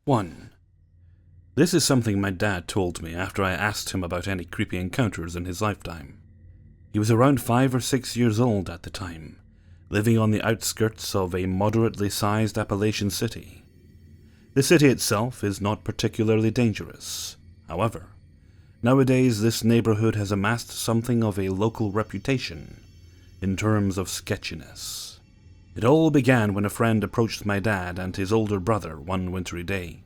1. This is something my dad told me after I asked him about any creepy encounters in his lifetime. He was around 5 or 6 years old at the time, living on the outskirts of a moderately sized Appalachian city. The city itself is not particularly dangerous. However, nowadays this neighborhood has amassed something of a local reputation in terms of sketchiness. It all began when a friend approached my dad and his older brother one wintry day.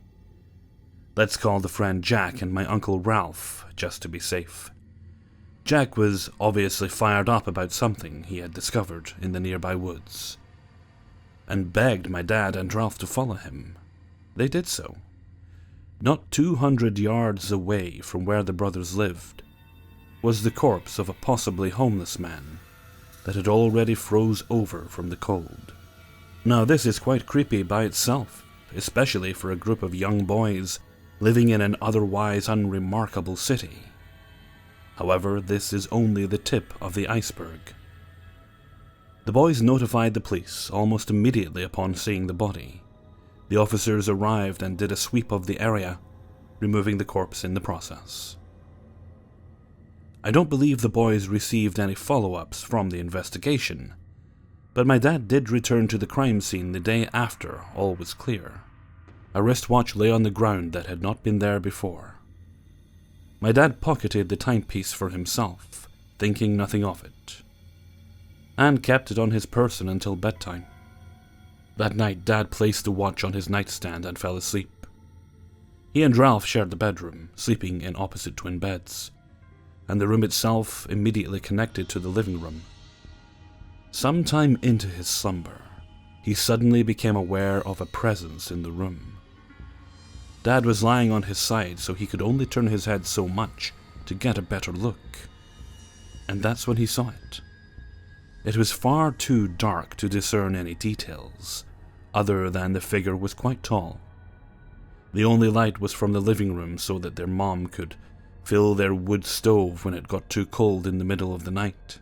Let's call the friend Jack and my uncle Ralph, just to be safe. Jack was obviously fired up about something he had discovered in the nearby woods, and begged my dad and Ralph to follow him. They did so. Not 200 yards away from where the brothers lived was the corpse of a possibly homeless man that had already froze over from the cold. Now this is quite creepy by itself, especially for a group of young boys living in an otherwise unremarkable city. However, this is only the tip of the iceberg. The boys notified the police almost immediately upon seeing the body. The officers arrived and did a sweep of the area, removing the corpse in the process. I don't believe the boys received any follow-ups from the investigation, but my dad did return to the crime scene the day after all was clear. A wristwatch lay on the ground that had not been there before. My dad pocketed the timepiece for himself, thinking nothing of it, and kept it on his person until bedtime. That night, Dad placed the watch on his nightstand and fell asleep. He and Ralph shared the bedroom, sleeping in opposite twin beds, and the room itself immediately connected to the living room. Sometime into his slumber, he suddenly became aware of a presence in the room. Dad was lying on his side, so he could only turn his head so much to get a better look. And that's when he saw it. It was far too dark to discern any details, other than the figure was quite tall. The only light was from the living room so that their mom could fill their wood stove when it got too cold in the middle of the night.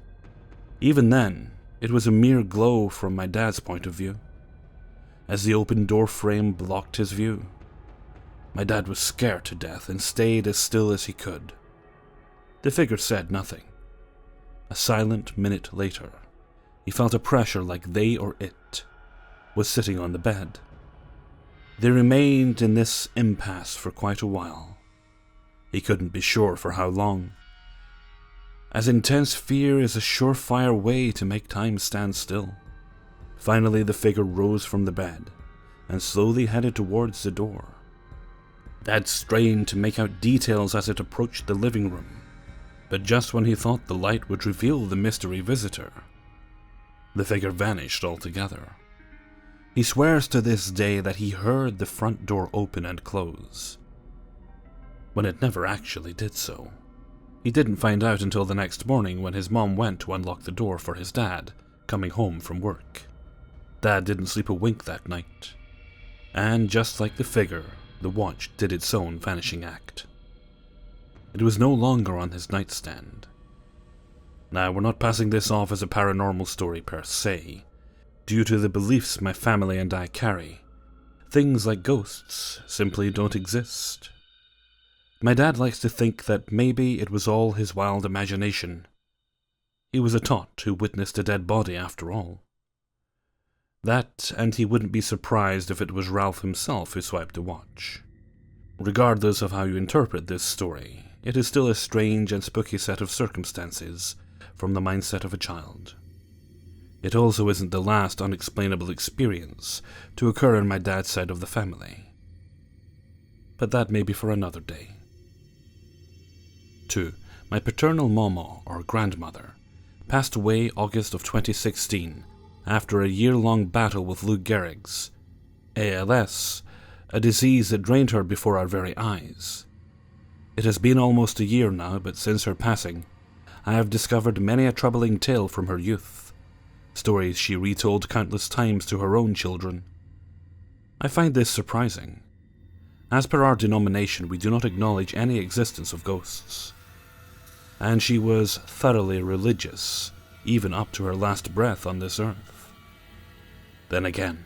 Even then, it was a mere glow from my dad's point of view, as the open door frame blocked his view. My dad was scared to death and stayed as still as he could. The figure said nothing. A silent minute later, he felt a pressure like they or it was sitting on the bed. They remained in this impasse for quite a while. He couldn't be sure for how long, as intense fear is a surefire way to make time stand still. Finally, the figure rose from the bed and slowly headed towards the door. Dad strained to make out details as it approached the living room, but just when he thought the light would reveal the mystery visitor, the figure vanished altogether. He swears to this day that he heard the front door open and close, when it never actually did so. He didn't find out until the next morning when his mom went to unlock the door for his dad, coming home from work. Dad didn't sleep a wink that night, and just like the figure, the watch did its own vanishing act. It was no longer on his nightstand. Now, we're not passing this off as a paranormal story per se. Due to the beliefs my family and I carry, things like ghosts simply don't exist. My dad likes to think that maybe it was all his wild imagination. He was a tot who witnessed a dead body after all. That, and he wouldn't be surprised if it was Ralph himself who swiped the watch. Regardless of how you interpret this story, it is still a strange and spooky set of circumstances from the mindset of a child. It also isn't the last unexplainable experience to occur in my dad's side of the family. But that may be for another day. 2. My paternal mama, or grandmother, passed away August of 2016 after a year-long battle with Lou Gehrig's ALS, a disease that drained her before our very eyes. It has been almost a year now, but since her passing, I have discovered many a troubling tale from her youth, stories she retold countless times to her own children. I find this surprising. As per our denomination, we do not acknowledge any existence of ghosts, and she was thoroughly religious, even up to her last breath on this earth. Then again,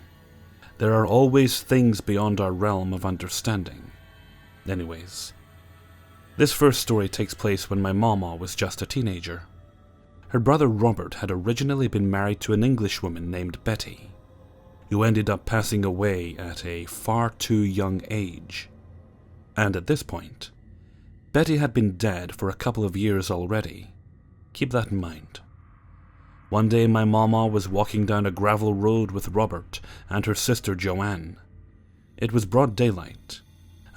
There are always things beyond our realm of understanding. Anyways, this first story takes place when my mama was just a teenager. Her brother Robert had originally been married to an Englishwoman named Betty, who ended up passing away at a far too young age. And at this point, Betty had been dead for a couple of years already. Keep that in mind. One day my mama was walking down a gravel road with Robert and her sister Joanne. It was broad daylight,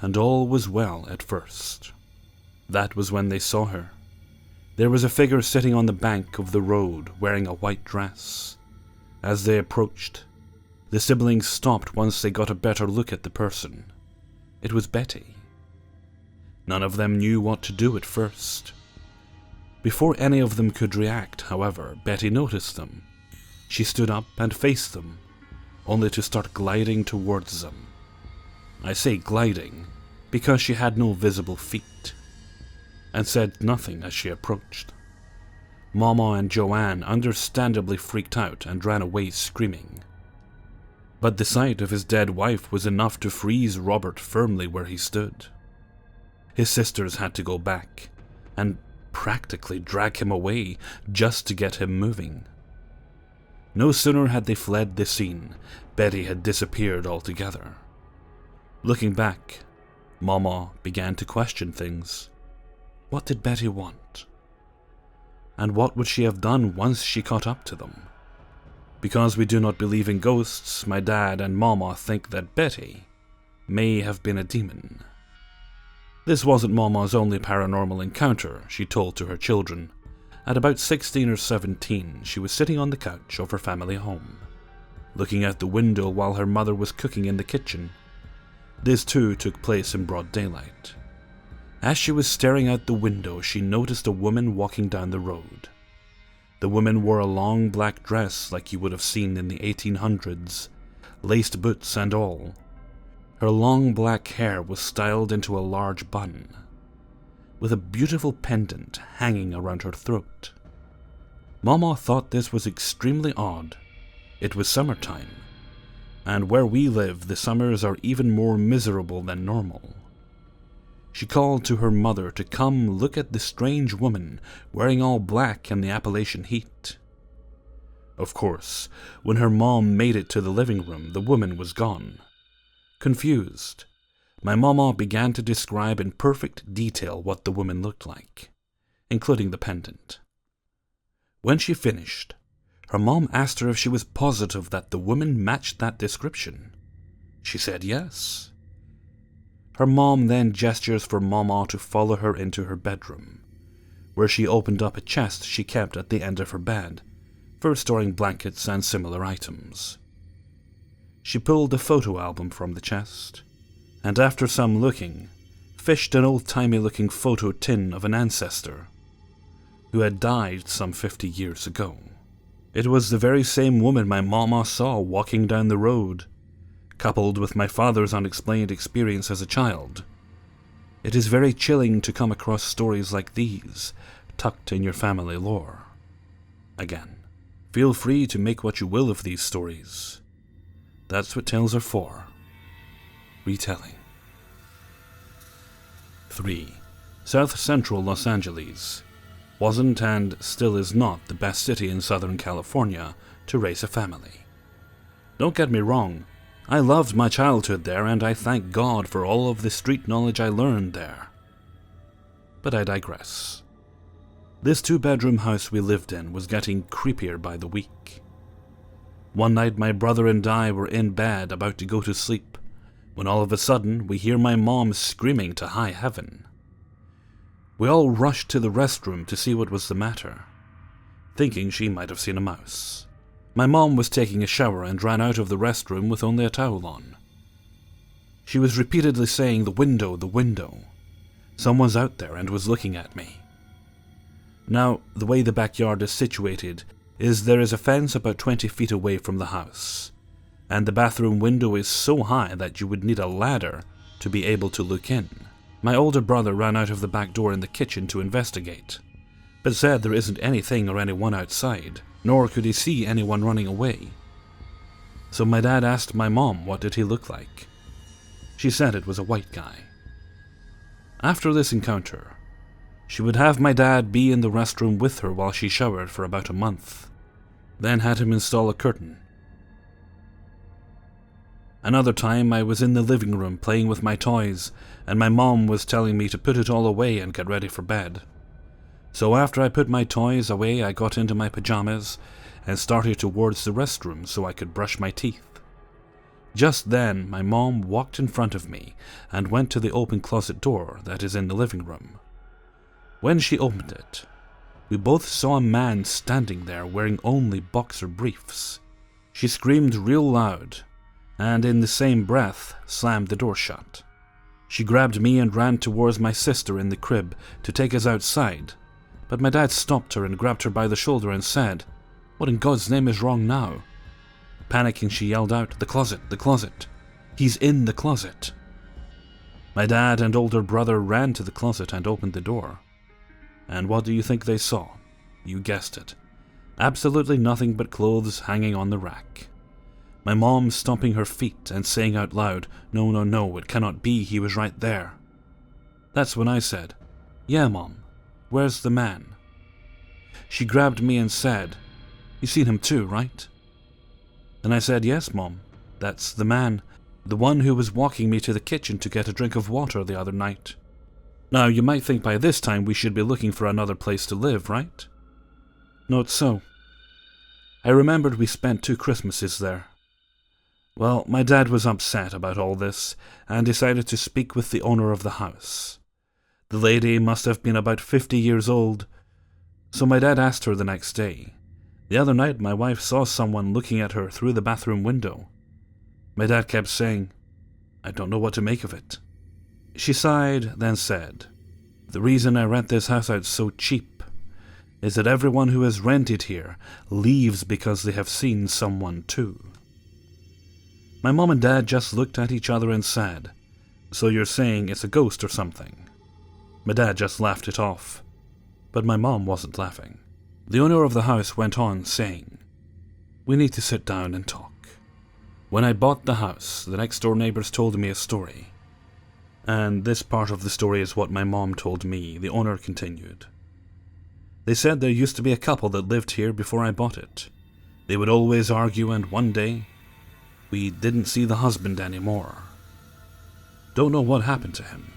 and all was well at first. That was when they saw her. There was a figure sitting on the bank of the road wearing a white dress. As they approached, the siblings stopped once they got a better look at the person. It was Betty. None of them knew what to do at first. Before any of them could react, however, Betty noticed them. She stood up and faced them, only to start gliding towards them. I say gliding because she had no visible feet, and said nothing as she approached. Mama and Joanne understandably freaked out and ran away screaming. But the sight of his dead wife was enough to freeze Robert firmly where he stood. His sisters had to go back and practically drag him away just to get him moving. No sooner had they fled the scene, Betty had disappeared altogether. Looking back, Mama began to question things. What did Betty want? And what would she have done once she caught up to them? Because we do not believe in ghosts, my dad and Mama think that Betty may have been a demon. This wasn't Mama's only paranormal encounter, she told to her children. At about 16 or 17, she was sitting on the couch of her family home, looking out the window while her mother was cooking in the kitchen. This too took place in broad daylight. As she was staring out the window, she noticed a woman walking down the road. The woman wore a long black dress like you would have seen in the 1800s, laced boots and all. Her long black hair was styled into a large bun, with a beautiful pendant hanging around her throat. Mama thought this was extremely odd. It was summertime, and where we live the summers are even more miserable than normal. She called to her mother to come look at the strange woman wearing all black in the Appalachian heat. Of course, when her mom made it to the living room, the woman was gone. Confused, my mama began to describe in perfect detail what the woman looked like, including the pendant. When she finished, her mom asked her if she was positive that the woman matched that description. She said yes. Her mom then gestures for Mama to follow her into her bedroom, where she opened up a chest she kept at the end of her bed for storing blankets and similar items. She pulled a photo album from the chest, and after some looking, fished an old-timey looking photo tin of an ancestor who had died some 50 years ago. It was the very same woman my mama saw walking down the road, coupled with my father's unexplained experience as a child. It is very chilling to come across stories like these, tucked in your family lore. Again, feel free to make what you will of these stories. That's what tales are for. Retelling. 3. South Central Los Angeles wasn't and still is not the best city in Southern California to raise a family. Don't get me wrong, I loved my childhood there and I thank God for all of the street knowledge I learned there. But I digress. This 2-bedroom house we lived in was getting creepier by the week. One night my brother and I were in bed about to go to sleep, when all of a sudden we hear my mom screaming to high heaven. We all rushed to the restroom to see what was the matter, thinking she might have seen a mouse. My mom was taking a shower and ran out of the restroom with only a towel on. She was repeatedly saying, "The window, the window." Someone's out there and was looking at me. Now, the way the backyard is situated is there is a fence about 20 feet away from the house, and the bathroom window is so high that you would need a ladder to be able to look in. My older brother ran out of the back door in the kitchen to investigate, but said there isn't anything or anyone outside, nor could he see anyone running away. So my dad asked my mom what did he look like. She said it was a white guy. After this encounter, she would have my dad be in the restroom with her while she showered for about a month, then had him install a curtain. Another time I was in the living room playing with my toys, and my mom was telling me to put it all away and get ready for bed. So after I put my toys away, I got into my pajamas and started towards the restroom so I could brush my teeth. Just then, my mom walked in front of me and went to the open closet door that is in the living room. When she opened it, we both saw a man standing there wearing only boxer briefs. She screamed real loud, and in the same breath slammed the door shut. She grabbed me and ran towards my sister in the crib to take us outside, but my dad stopped her and grabbed her by the shoulder and said, "What in God's name is wrong now?" Panicking, she yelled out, "The closet, the closet. He's in the closet." My dad and older brother ran to the closet and opened the door. And what do you think they saw? You guessed it. Absolutely nothing but clothes hanging on the rack. My mom stomping her feet and saying out loud, "No, no, no, it cannot be, he was right there." That's when I said, "Yeah, Mom, where's the man?" She grabbed me and said, "You seen him too, right?" And I said, "Yes, Mom, that's the man, the one who was walking me to the kitchen to get a drink of water the other night." Now, you might think by this time we should be looking for another place to live, right? Not so. I remembered we spent 2 Christmases there. Well, my dad was upset about all this and decided to speak with the owner of the house. The lady must have been about 50 years old, so my dad asked her the next day. The other night my wife saw someone looking at her through the bathroom window. My dad kept saying, "I don't know what to make of it." She sighed, then said, "The reason I rent this house out so cheap is that everyone who has rented here leaves because they have seen someone too." My mom and dad just looked at each other and said, "So you're saying it's a ghost or something?" My dad just laughed it off, but my mom wasn't laughing. The owner of the house went on saying, "We need to sit down and talk. When I bought the house, the next door neighbors told me a story. And this part of the story is what my mom told me," the owner continued. "They said there used to be a couple that lived here before I bought it. They would always argue, and one day, we didn't see the husband anymore. Don't know what happened to him,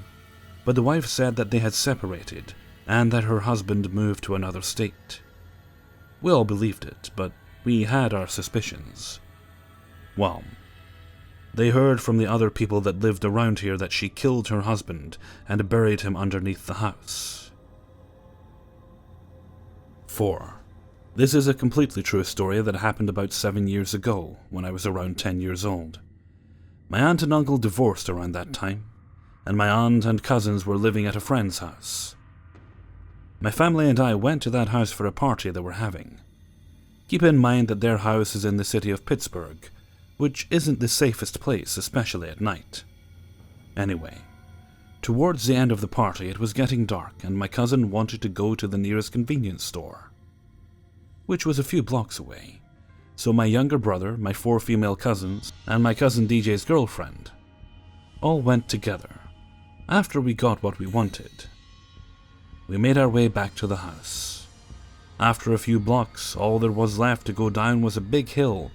but the wife said that they had separated and that her husband moved to another state. We all believed it, but we had our suspicions. Well, they heard from the other people that lived around here that she killed her husband and buried him underneath the house." 4. This is a completely true story that happened about 7 years ago, when I was around 10 years old. My aunt and uncle divorced around that time, and my aunt and cousins were living at a friend's house. My family and I went to that house for a party they were having. Keep in mind that their house is in the city of Pittsburgh, which isn't the safest place, especially at night. Anyway, towards the end of the party it was getting dark and my cousin wanted to go to the nearest convenience store, which was a few blocks away. So my younger brother, my 4 female cousins, and my cousin DJ's girlfriend all went together. After we got what we wanted, we made our way back to the house. After a few blocks, all there was left to go down was a big hill,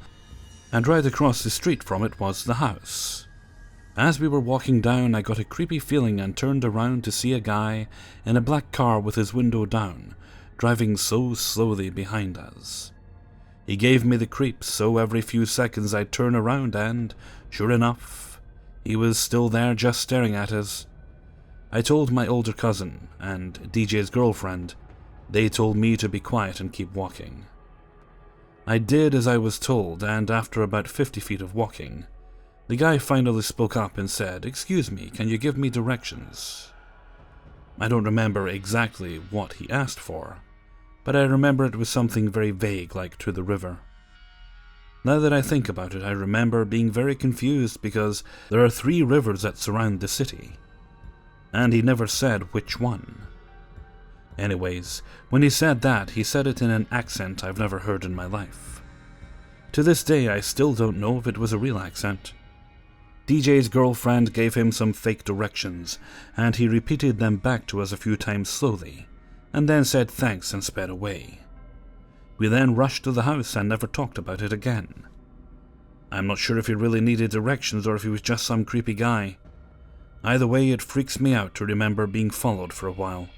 and right across the street from it was the house. As we were walking down, I got a creepy feeling and turned around to see a guy in a black car with his window down, driving so slowly behind us. He gave me the creeps, so every few seconds I'd turn around and, sure enough, he was still there just staring at us. I told my older cousin and DJ's girlfriend. They told me to be quiet and keep walking. I did as I was told, and after about 50 feet of walking, the guy finally spoke up and said, "Excuse me, can you give me directions?" I don't remember exactly what he asked for, but I remember it was something very vague like to the river. Now that I think about it, I remember being very confused because there are 3 rivers that surround the city, and he never said which one. Anyways, when he said that, he said it in an accent I've never heard in my life. To this day, I still don't know if it was a real accent. DJ's girlfriend gave him some fake directions, and he repeated them back to us a few times slowly, and then said thanks and sped away. We then rushed to the house and never talked about it again. I'm not sure if he really needed directions or if he was just some creepy guy. Either way, it freaks me out to remember being followed for a while,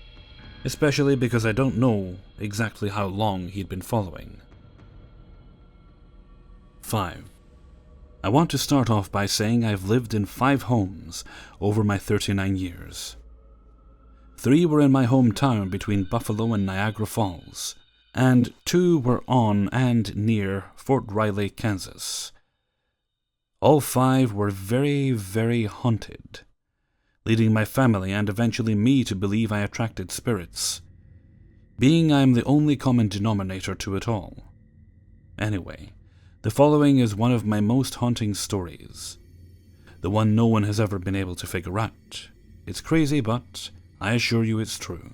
especially because I don't know exactly how long he'd been following. 5. I want to start off by saying I've lived in 5 homes over my 39 years. 3 were in my hometown between Buffalo and Niagara Falls, and 2 were on and near Fort Riley, Kansas. All 5 were very, very haunted, leading my family and eventually me to believe I attracted spirits, being I'm the only common denominator to it all. Anyway, the following is one of my most haunting stories, the one no one has ever been able to figure out. It's crazy, but I assure you it's true.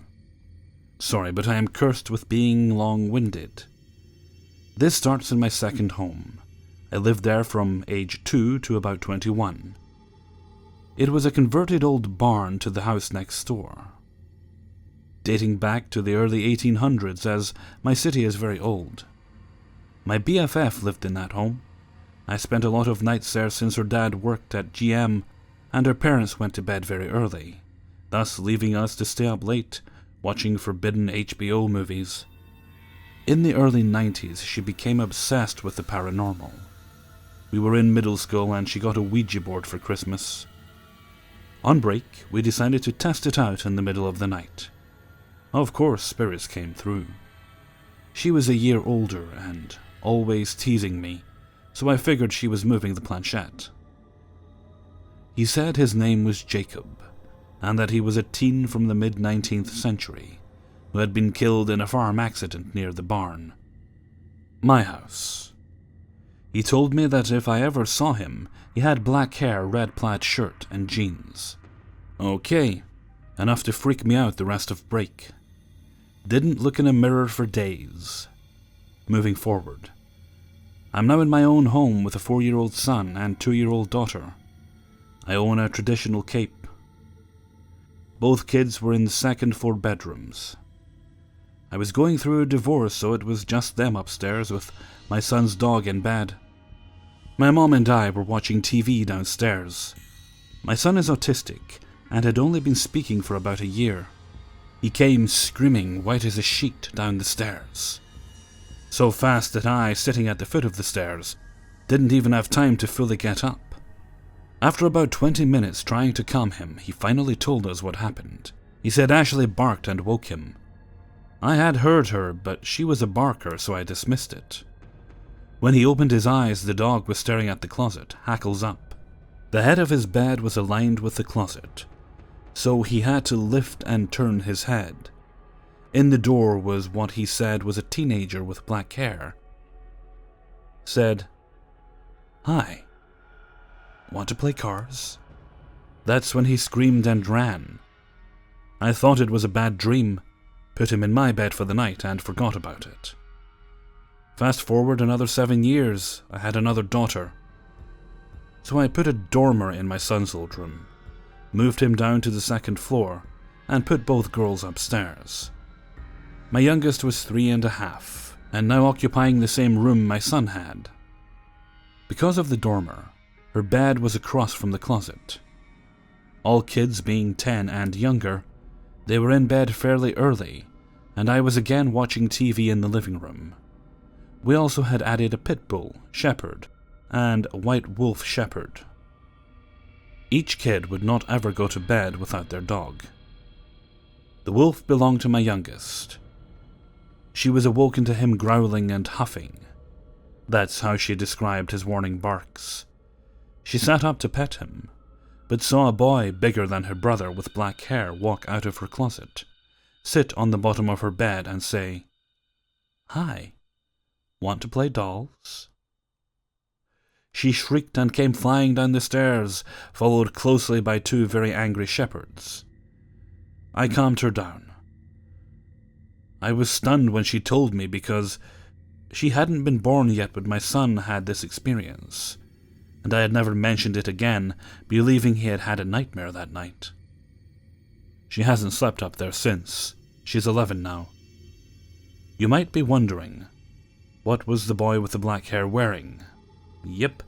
Sorry, but I am cursed with being long-winded. This starts in my second home. I lived there from age 2 to about 21. It was a converted old barn to the house next door, dating back to the early 1800s, as my city is very old. My BFF lived in that home. I spent a lot of nights there since her dad worked at GM and her parents went to bed very early, thus leaving us to stay up late watching forbidden HBO movies. In the early 90s, she became obsessed with the paranormal. We were in middle school and she got a Ouija board for Christmas. On break, we decided to test it out in the middle of the night. Of course, spirits came through. She was a year older and always teasing me, so I figured she was moving the planchette. He said his name was Jacob, and that he was a teen from the mid-19th century who had been killed in a farm accident near the barn. My house. He told me that if I ever saw him, he had black hair, red plaid shirt, and jeans. Okay, enough to freak me out the rest of break. Didn't look in a mirror for days. Moving forward. I'm now in my own home with a 4-year-old son and 2-year-old daughter. I own a traditional cape. Both kids were in the second floor bedrooms. I was going through a divorce, so it was just them upstairs with my son's dog in bed. My mom and I were watching TV downstairs. My son is autistic and had only been speaking for about a year. He came screaming white as a sheet down the stairs, so fast that I, sitting at the foot of the stairs, didn't even have time to fully get up. After about 20 minutes trying to calm him, he finally told us what happened. He said Ashley barked and woke him. I had heard her, but she was a barker, so I dismissed it. When he opened his eyes, the dog was staring at the closet, hackles up. The head of his bed was aligned with the closet, so he had to lift and turn his head. In the door was what he said was a teenager with black hair. Said, "Hi. Want to play cars?" That's when he screamed and ran. I thought it was a bad dream, put him in my bed for the night and forgot about it. Fast forward another 7 years, I had another daughter. So I put a dormer in my son's old room, moved him down to the second floor, and put both girls upstairs. My youngest was 3.5, and now occupying the same room my son had. Because of the dormer, her bed was across from the closet. All kids being 10 and younger, they were in bed fairly early, and I was again watching TV in the living room. We also had added a pit bull, shepherd, and a white wolf shepherd. Each kid would not ever go to bed without their dog. The wolf belonged to my youngest. She was awoken to him growling and huffing. That's how she described his warning barks. She sat up to pet him, but saw a boy bigger than her brother with black hair walk out of her closet, sit on the bottom of her bed and say, "Hi, want to play dolls?" She shrieked and came flying down the stairs, followed closely by 2 very angry shepherds. I calmed her down. I was stunned when she told me because She hadn't been born yet when my son had this experience, and I had never mentioned it again, believing he had had a nightmare that night. She hasn't slept up there since. She's 11 now. You might be wondering, what was the boy with the black hair wearing? Yep,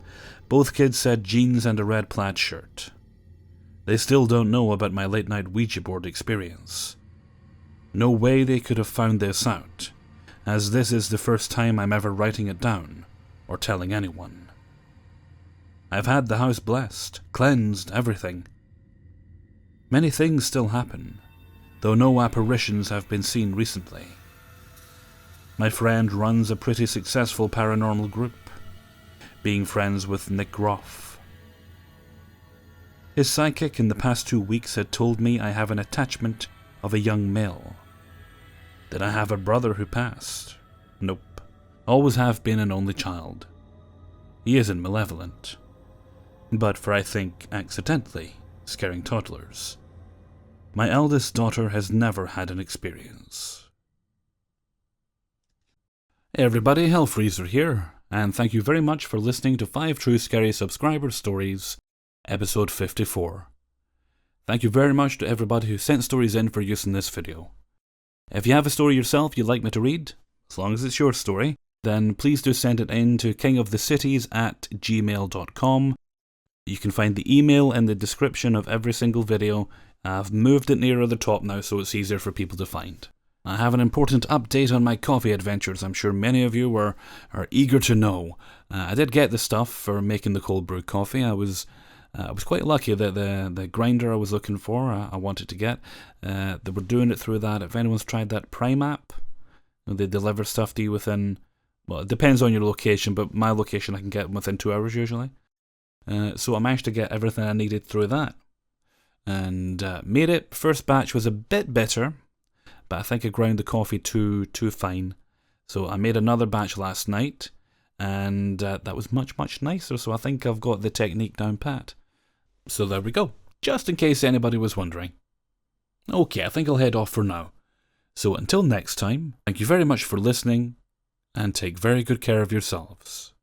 both kids said jeans and a red plaid shirt. They still don't know about my late-night Ouija board experience. No way they could have found this out, as this is the first time I'm ever writing it down, or telling anyone. I've had the house blessed, cleansed, everything. Many things still happen, though no apparitions have been seen recently. My friend runs a pretty successful paranormal group, being friends with Nick Groff. His psychic in the past 2 weeks had told me I have an attachment of a young male. Did I have a brother who passed? Nope. Always have been an only child. He isn't malevolent, but for, I think, accidentally scaring toddlers. My eldest daughter has never had an experience. Hey everybody, Hellfreezer here, and thank you very much for listening to 5 True Scary Subscriber Stories, episode 54. Thank you very much to everybody who sent stories in for use in this video. If you have a story yourself you'd like me to read, as long as it's your story, then please do send it in to kingofthecities@gmail.com. You can find the email in the description of every single video. I've moved it nearer the top now so it's easier for people to find. I have an important update on my coffee adventures. I'm sure many of you are eager to know. I did get the stuff for making the cold brew coffee. I was quite lucky that the grinder I was looking for, I wanted to get, they were doing it through that. If anyone's tried that Prime app, they deliver stuff to you within, well, it depends on your location, but my location I can get within 2 hours usually. So I managed to get everything I needed through that. And made it. First batch was a bit bitter, but I think I ground the coffee too fine. So I made another batch last night, and that was much nicer, so I think I've got the technique down pat. So there we go, just in case anybody was wondering. Okay, I think I'll head off for now. So until next time, thank you very much for listening, and take very good care of yourselves.